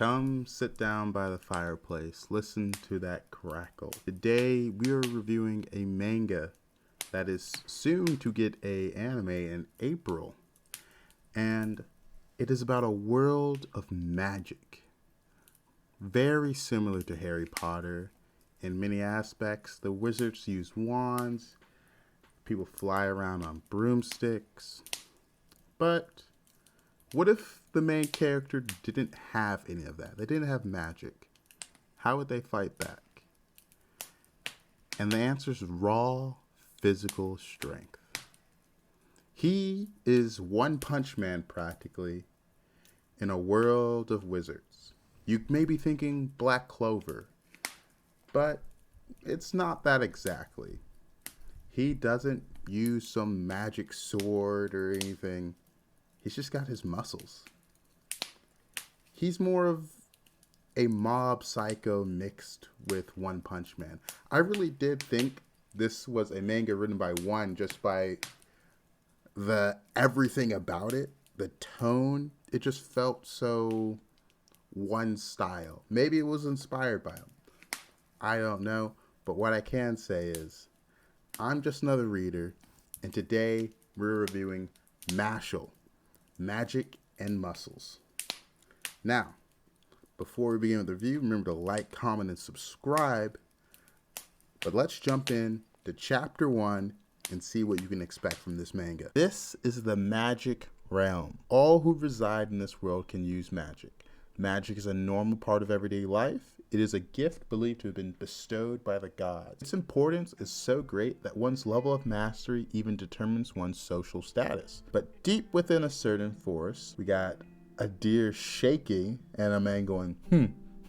Come sit down by the fireplace, listen to that crackle. Today we are reviewing a manga that is soon to get an anime in April. And it is about a world of magic. Very similar to Harry Potter. In many aspects, the wizards use wands, people fly around on broomsticks. But what if the main character didn't have any of that? They didn't have magic. How would they fight back? And the answer is raw physical strength. He is One Punch Man practically in a world of wizards. You may be thinking Black Clover, but it's not that exactly. He doesn't use some magic sword or anything. He's just got his muscles. He's more of a mob psycho mixed with One Punch Man. I really did think this was a manga written by one just by the everything about it, the tone. It just felt so one style. Maybe it was inspired by him. I don't know. But what I can say is I'm just another reader, and today we're reviewing Mashle, Magic and Muscles. Now, before we begin with the review, remember to like, comment, and subscribe. But let's jump in to chapter 1 and see what you can expect from this manga. This is the magic realm. All who reside in this world can use magic. Magic is a normal part of everyday life. It is a gift believed to have been bestowed by the gods. Its importance is so great that one's level of mastery even determines one's social status. But deep within a certain forest, we got a deer shaking and a man going,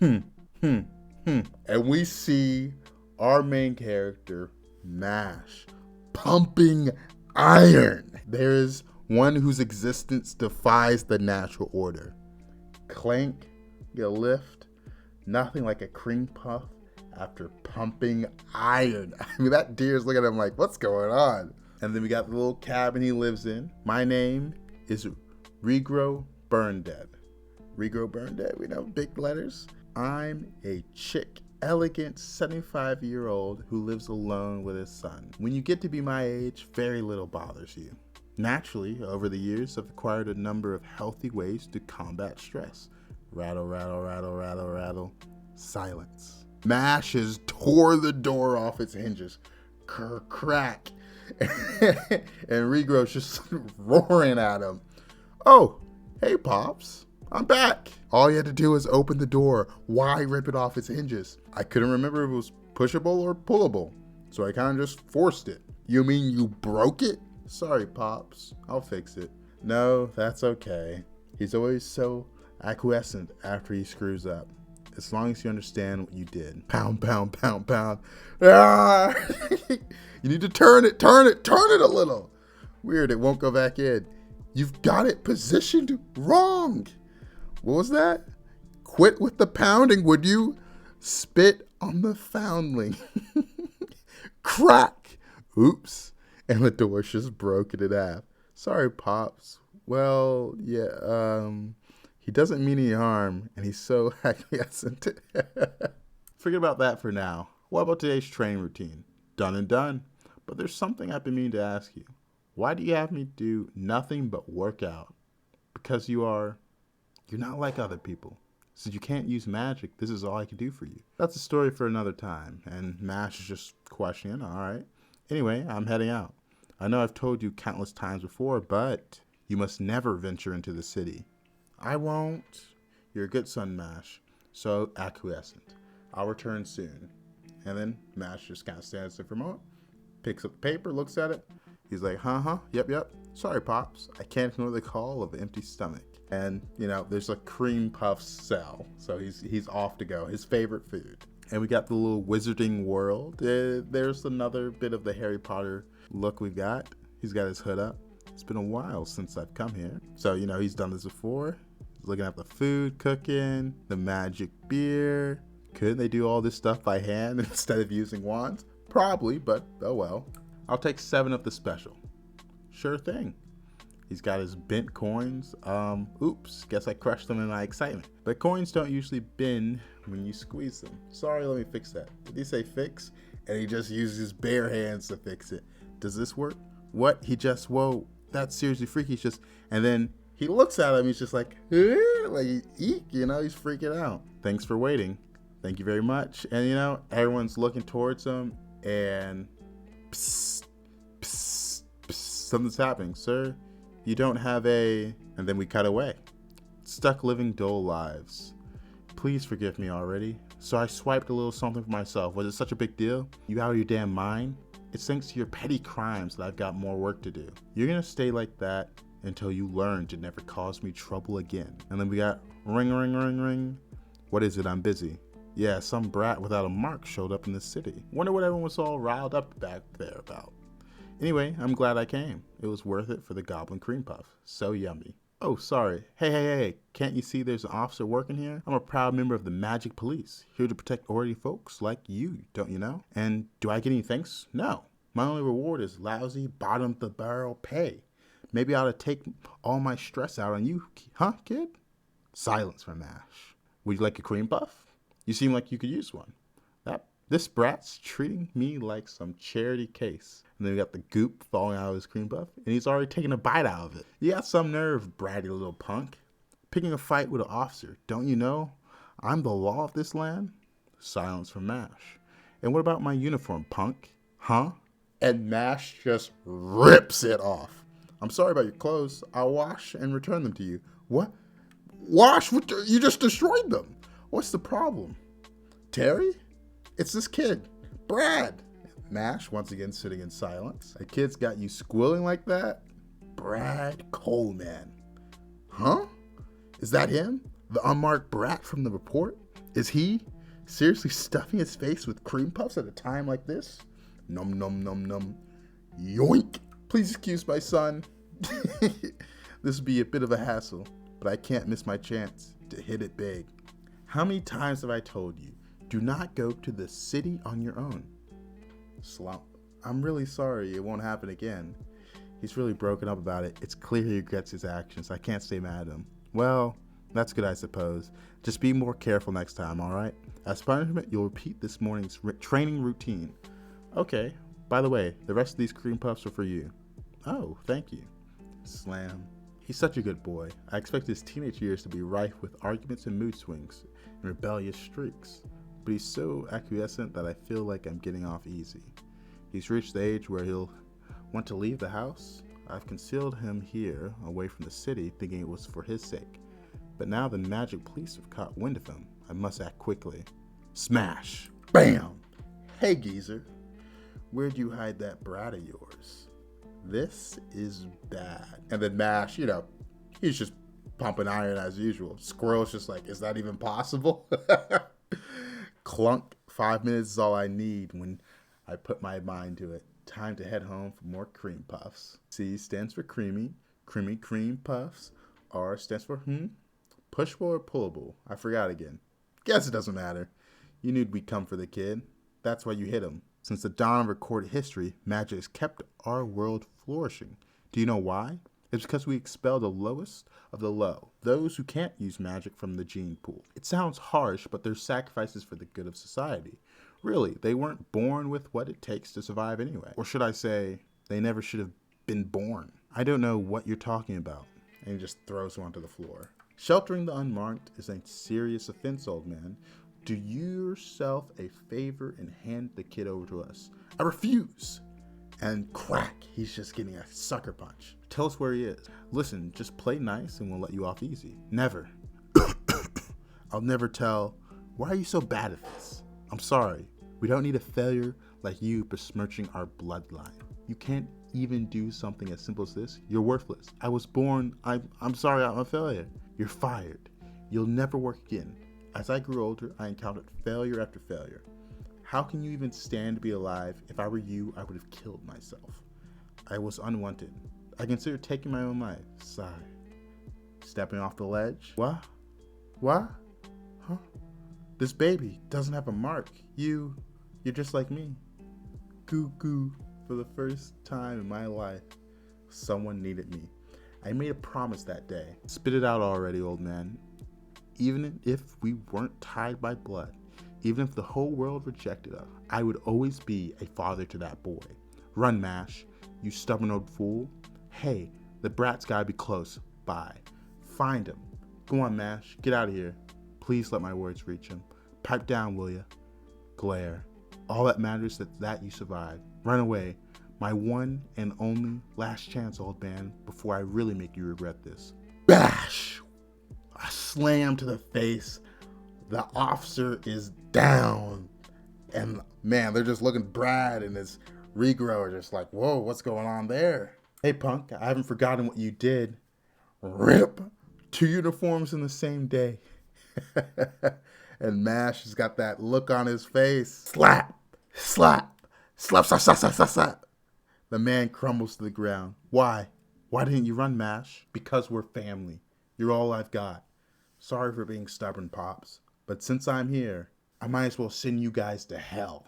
And we see our main character, Mash, pumping iron. There is one whose existence defies the natural order. Clank, get a lift. Nothing like a cream puff after pumping iron. I mean, that deer's looking at him like, what's going on? And then we got the little cabin he lives in. My name is Regro Burndead. Regro Burndead, we know, big letters. I'm a chick, elegant 75-year-old who lives alone with his son. When you get to be my age, very little bothers you. Naturally, over the years, I've acquired a number of healthy ways to combat stress. Rattle, rattle, rattle, rattle, rattle. Silence. Mash has tore the door off its hinges. Crack. And Regro's just roaring at him. Oh, hey, Pops. I'm back. All you had to do was open the door. Why rip it off its hinges? I couldn't remember if it was pushable or pullable, so I kind of just forced it. You mean you broke it? Sorry, Pops. I'll fix it. No, that's okay. He's always so acquiescent after he screws up. As long as you understand what you did. Pound, pound, pound, pound. Ah! You need to turn it a little. Weird, it won't go back in. You've got it positioned wrong. What was that? Quit with the pounding, would you? Spit on the foundling. Crack. Oops. And the door's just broken in half. Sorry, Pops. Well, yeah, he doesn't mean any harm, and he's so acquiescent. Forget about that for now. What about today's training routine? Done and done. But there's something I've been meaning to ask you. Why do you have me do nothing but work out? Because you're not like other people. Since you can't use magic, this is all I can do for you. That's a story for another time, and Mash is just questioning, all right. Anyway, I'm heading out. I know I've told you countless times before, but you must never venture into the city. I won't. You're a good son, Mash. So acquiescent. I'll return soon. And then Mash just kind of stands there for a moment, picks up the paper, looks at it. He's like, yep. Sorry, Pops. I can't ignore the call of an empty stomach. And, there's a cream puff cell. So he's off to go. His favorite food. And we got the little wizarding world. There's another bit of the Harry Potter look we got. He's got his hood up. It's been a while since I've come here. So, he's done this before. He's looking at the food, cooking, the magic beer. Couldn't they do all this stuff by hand instead of using wands? Probably, but oh well. I'll take 7 of the special. Sure thing. He's got his bent coins. Oops, guess I crushed them in my excitement. But coins don't usually bend when you squeeze them. Sorry, let me fix that. Did he say fix? And he just used his bare hands to fix it. Does this work? What? Whoa, that's seriously freaky. And then he looks at him, he's just like, eek, he's freaking out. Thanks for waiting. Thank you very much. And everyone's looking towards him, and psst, psst, psst, something's happening. Sir, you don't have a... And then we cut away. Stuck living dull lives. Please forgive me already. So I swiped a little something for myself. Was it such a big deal? You out of your damn mind? It's thanks to your petty crimes that I've got more work to do. You're gonna stay like that until you learn to never cause me trouble again. And then we got ring, ring, ring, ring. What is it? I'm busy. Yeah, some brat without a mark showed up in the city. Wonder what everyone was all riled up back there about. Anyway, I'm glad I came. It was worth it for the goblin cream puff. So yummy. Oh, sorry. Hey. Can't you see there's an officer working here? I'm a proud member of the Magic Police, here to protect ordinary folks like you, don't you know? And do I get any thanks? No. My only reward is lousy, bottom-of-the-barrel pay. Maybe I ought to take all my stress out on you, huh, kid? Silence from Mash. Would you like a cream puff? You seem like you could use one. This brat's treating me like some charity case. And then we got the goop falling out of his cream puff, and he's already taking a bite out of it. You got some nerve, bratty little punk. Picking a fight with an officer. Don't you know I'm the law of this land? Silence from Mash. And what about my uniform, punk? Huh? And Mash just rips it off. I'm sorry about your clothes. I'll wash and return them to you. What? Wash? You just destroyed them. What's the problem? Terry? It's this kid, Brad. Mash, once again sitting in silence. A kid's got you squealing like that? Brad Coleman. Huh? Is that him? The unmarked brat from the report? Is he seriously stuffing his face with cream puffs at a time like this? Num num num num. Yoink. Please excuse my son. This would be a bit of a hassle, but I can't miss my chance to hit it big. How many times have I told you? Do not go to the city on your own. Slump. I'm really sorry. It won't happen again. He's really broken up about it. It's clear he regrets his actions. I can't stay mad at him. Well, that's good, I suppose. Just be more careful next time, all right? As punishment, you'll repeat this morning's training routine. Okay. By the way, the rest of these cream puffs are for you. Oh, thank you. Slam. He's such a good boy. I expect his teenage years to be rife with arguments and mood swings and rebellious streaks. But he's so acquiescent that I feel like I'm getting off easy. He's reached the age where he'll want to leave the house. I've concealed him here, away from the city, thinking it was for his sake. But now the Magic Police have caught wind of him. I must act quickly. Smash! Bam! Hey, geezer. Where'd you hide that brat of yours? This is bad. And then Mash, he's just pumping iron as usual. Squirrel's just like, is that even possible? Clunk. 5 minutes is all I need when I put my mind to it. Time to head home for more cream puffs. C stands for creamy. Creamy cream puffs. R stands for pushable or pullable. I forgot again. Guess it doesn't matter. You knew we'd come for the kid. That's why you hit him. Since the dawn of recorded history, magic has kept our world flourishing. Do you know why? It's because we expel the lowest of the low, those who can't use magic from the gene pool. It sounds harsh, but they're sacrifices for the good of society. Really, they weren't born with what it takes to survive anyway. Or should I say, they never should have been born. I don't know what you're talking about. And he just throws him onto the floor. Sheltering the unmarked is a serious offense, old man. Do yourself a favor and hand the kid over to us. I refuse. And crack, he's just getting a sucker punch. Tell us where he is. Listen, just play nice and we'll let you off easy. Never. I'll never tell. Why are you so bad at this? I'm sorry. We don't need a failure like you besmirching our bloodline. You can't even do something as simple as this. You're worthless. I was born. I'm sorry, I'm a failure. You're fired. You'll never work again. As I grew older, I encountered failure after failure. How can you even stand to be alive? If I were you, I would have killed myself. I was unwanted. I considered taking my own life. Sigh. Stepping off the ledge. What? What? Huh? This baby doesn't have a mark. You're just like me. Goo goo. For the first time in my life, someone needed me. I made a promise that day. Spit it out already, old man. Even if we weren't tied by blood, even if the whole world rejected us, I would always be a father to that boy. Run, Mash, you stubborn old fool. Hey, the brat's gotta be close. Bye. Find him. Go on, Mash, get out of here. Please let my words reach him. Pipe down, will ya? Glare. All that matters is that you survive. Run away. My one and only last chance, old man, before I really make you regret this. Bash! A slam to the face. The officer is down. And man, they're just looking. Brad and his regro are just like, whoa, what's going on there? Hey, punk, I haven't forgotten what you did. Rip. 2 uniforms in the same day. And Mash has got that look on his face. Slap, slap, slap, slap, slap, slap, slap, slap. The man crumbles to the ground. Why? Why didn't you run, Mash? Because we're family. You're all I've got. Sorry for being stubborn, Pops. But since I'm here, I might as well send you guys to hell.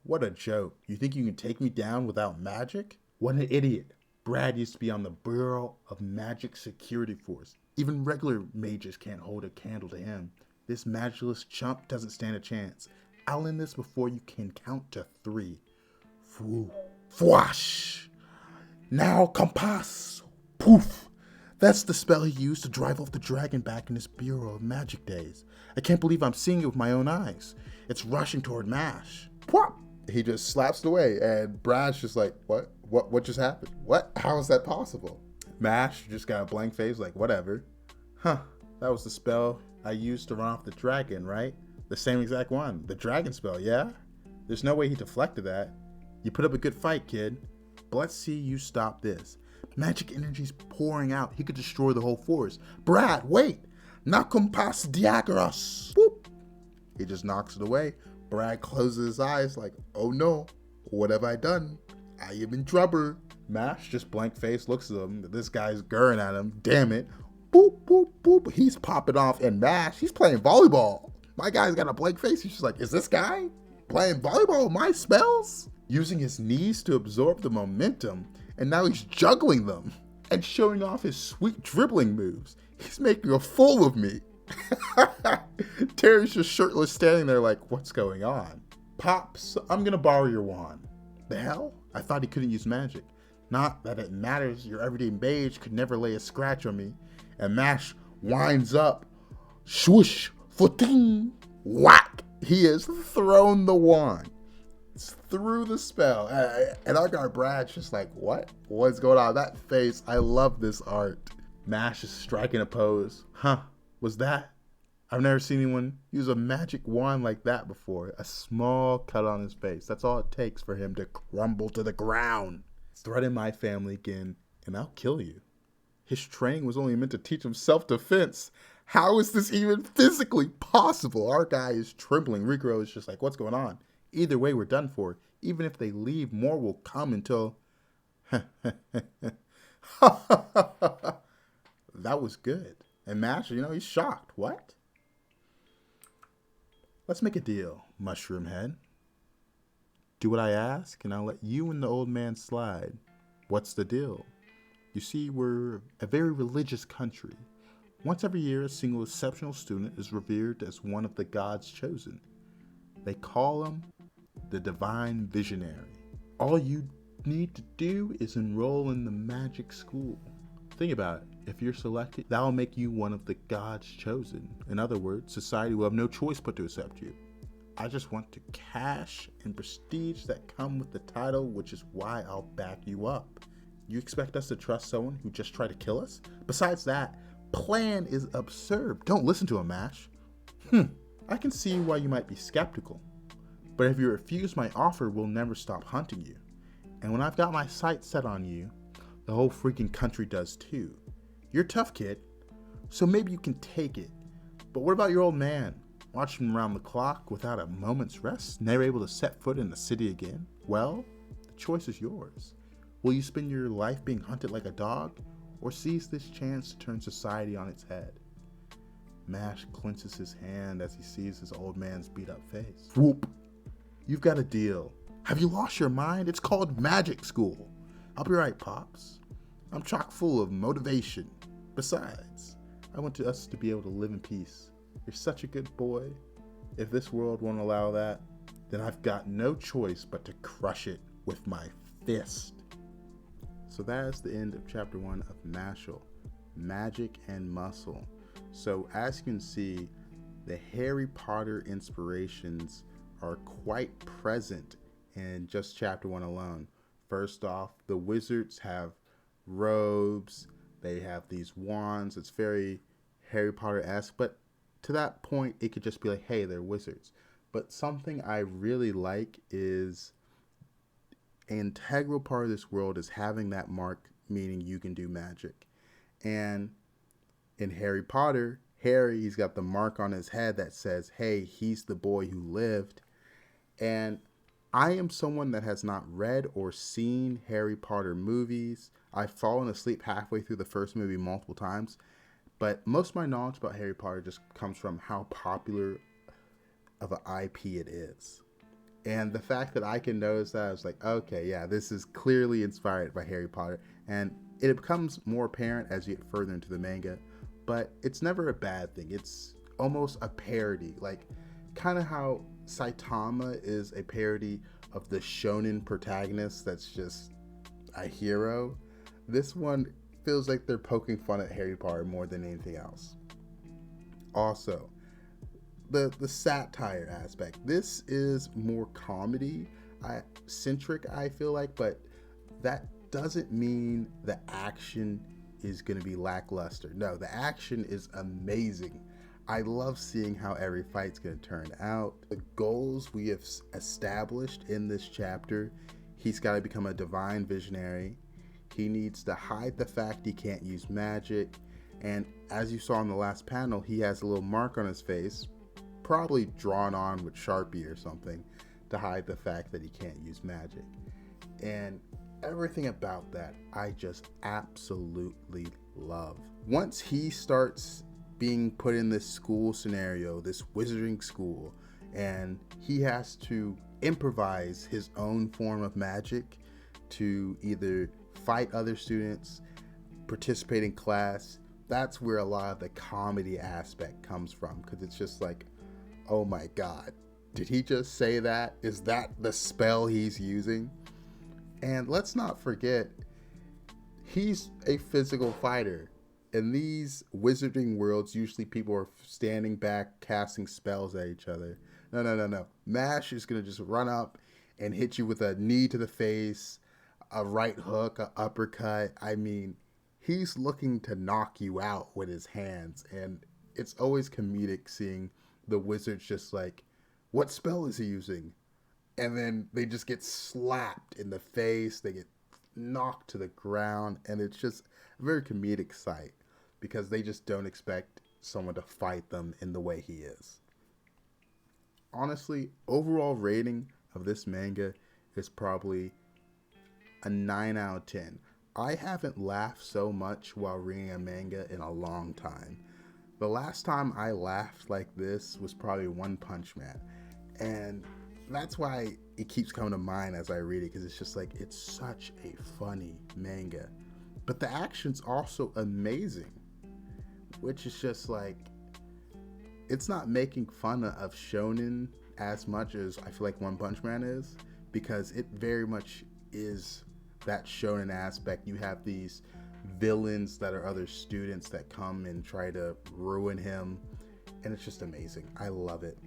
What a joke. You think you can take me down without magic? What an idiot. Brad used to be on the Bureau of Magic Security Force. Even regular mages can't hold a candle to him. This magicless chump doesn't stand a chance. I'll end this before you can count to 3. Fwash! Now compass! Poof! That's the spell he used to drive off the dragon back in his Bureau of Magic days. I can't believe I'm seeing it with my own eyes. It's rushing toward Mash. Pwop! He just slaps it away, and Brad's just like, what just happened? What? How is that possible? Mash just got a blank face, like, whatever. Huh, that was the spell I used to run off the dragon, right? The same exact one. The dragon spell, yeah? There's no way he deflected that. You put up a good fight, kid. But let's see you stop this. Magic energy's pouring out. He could destroy the whole forest. Brad, wait! Nakum pas diagros. Boop! He just knocks it away. Brad closes his eyes like, oh no, what have I done? I am in trouble. Mash, just blank face, looks at him. This guy's gurring at him. Damn it. Boop, boop, boop. He's popping off, and Mash, he's playing volleyball. My guy's got a blank face. He's just like, is this guy playing volleyball with my spells? Using his knees to absorb the momentum, and now he's juggling them and showing off his sweet dribbling moves. He's making a fool of me. Terry's just shirtless standing there like, what's going on? Pops, I'm gonna borrow your wand. The hell? I thought he couldn't use magic. Not that it matters, your everyday mage could never lay a scratch on me. And Mash winds up, swoosh, footing, whack. He has thrown the wand. It's through the spell. And our guy Brad's just like, what? What's going on? That face, I love this art. Mash is striking a pose. Huh, was that? I've never seen anyone use a magic wand like that before. A small cut on his face. That's all it takes for him to crumble to the ground. Threaten my family again, and I'll kill you. His training was only meant to teach him self-defense. How is this even physically possible? Our guy is trembling. Rigro is just like, what's going on? Either way, we're done for. Even if they leave, more will come until... That was good. And Mash, he's shocked. What? Let's make a deal, Mushroom Head. Do what I ask, and I'll let you and the old man slide. What's the deal? You see, we're a very religious country. Once every year, a single exceptional student is revered as one of the gods chosen. They call him the Divine Visionary. All you need to do is enroll in the magic school. Think about it. If you're selected, that'll make you one of the gods chosen. In other words, society will have no choice but to accept you. I just want the cash and prestige that come with the title, which is why I'll back you up. You expect us to trust someone who just tried to kill us? Besides that, plan is absurd. Don't listen to him, Mash. I can see why you might be skeptical. But if you refuse my offer, we'll never stop hunting you. And when I've got my sights set on you, the whole freaking country does too. You're a tough kid, so maybe you can take it. But what about your old man? Watching him around the clock without a moment's rest, never able to set foot in the city again? Well, the choice is yours. Will you spend your life being hunted like a dog, or seize this chance to turn society on its head? Mash clenches his hand as he sees his old man's beat up face. Whoop! You've got a deal. Have you lost your mind? It's called magic school. I'll be right, Pops. I'm chock full of motivation. Besides, I want us to be able to live in peace. You're such a good boy. If this world won't allow that, then I've got no choice but to crush it with my fist. So that is the end of chapter 1 of Mashle, Magic and Muscle. So as you can see, the Harry Potter inspirations are quite present in just chapter 1 alone. First off, the wizards have robes, they have these wands. It's very Harry Potter-esque, but to that point, it could just be like, hey, they're wizards. But something I really like is an integral part of this world is having that mark, meaning you can do magic. And in Harry Potter, Harry, he's got the mark on his head that says, hey, he's the boy who lived. And I am someone that has not read or seen Harry Potter movies. I've fallen asleep halfway through the first movie multiple times. But most of my knowledge about Harry Potter just comes from how popular of an IP it is. And the fact that I can notice that, I was like, okay, yeah, this is clearly inspired by Harry Potter. And it becomes more apparent as you get further into the manga. But it's never a bad thing. It's almost a parody. Like, kind of how Saitama is a parody of the shonen protagonist that's just a hero. This one feels like they're poking fun at Harry Potter more than anything else. Also, the satire aspect. This is more comedy centric, I feel like, but that doesn't mean the action is going to be lackluster. No, the action is amazing. I love seeing how every fight's going to turn out. The goals we have established in this chapter, he's got to become a divine visionary. He needs to hide the fact he can't use magic. And as you saw in the last panel, he has a little mark on his face, probably drawn on with Sharpie or something, to hide the fact that he can't use magic. And everything about that, I just absolutely love. Once he starts being put in this school scenario, this wizarding school, and he has to improvise his own form of magic to either fight other students, participate in class, that's where a lot of the comedy aspect comes from, because it's just like, oh my god, did he just say that? Is that the spell he's using? And let's not forget, he's a physical fighter. In these wizarding worlds, usually people are standing back, casting spells at each other. No. Mash is going to just run up and hit you with a knee to the face, a right hook, an uppercut. I mean, he's looking to knock you out with his hands. And it's always comedic seeing the wizards just like, what spell is he using? And then they just get slapped in the face. They get knocked to the ground. And it's just a very comedic sight, because they just don't expect someone to fight them in the way he is. Honestly, overall rating of this manga is probably a 9 out of 10. I haven't laughed so much while reading a manga in a long time. The last time I laughed like this was probably One Punch Man. And that's why it keeps coming to mind as I read it, because it's just like, it's such a funny manga. But the action's also amazing, which is just like, it's not making fun of shonen as much as I feel like One Punch Man is, because it very much is that shonen aspect. You have these villains that are other students that come and try to ruin him, and it's just amazing. I love it.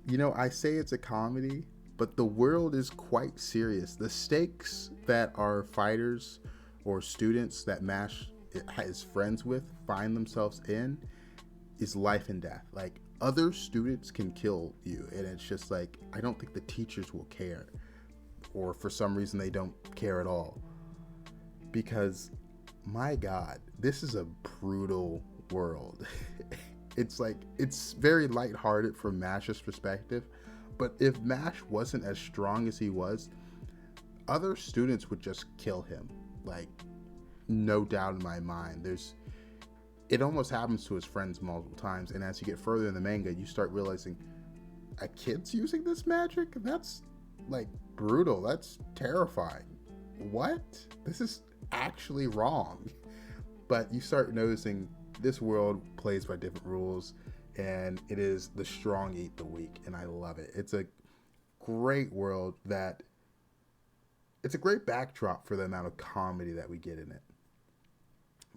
You know, I say it's a comedy, but the world is quite serious. The stakes that our fighters or students that Mash is friends with find themselves in is life and death. Like, other students can kill you, and it's just like, I don't think the teachers will care, or for some reason they don't care at all, because my god, this is a brutal world. It's like, it's very lighthearted from Mash's perspective, but if Mash wasn't as strong as he was, other students would just kill him. Like, no doubt in my mind. It almost happens to his friends multiple times, and as you get further in the manga, you start realizing, a kid's using this magic? That's like brutal. That's terrifying. What? This is actually wrong. But you start noticing this world plays by different rules, and it is the strong eat the weak, and I love it. It's a great world that it's a great backdrop for the amount of comedy that we get in it.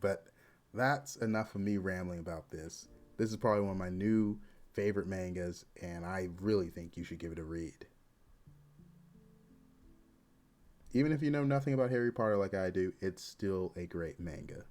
But that's enough of me rambling about this. This is probably one of my new favorite mangas, and I really think you should give it a read. Even if you know nothing about Harry Potter like I do, it's still a great manga.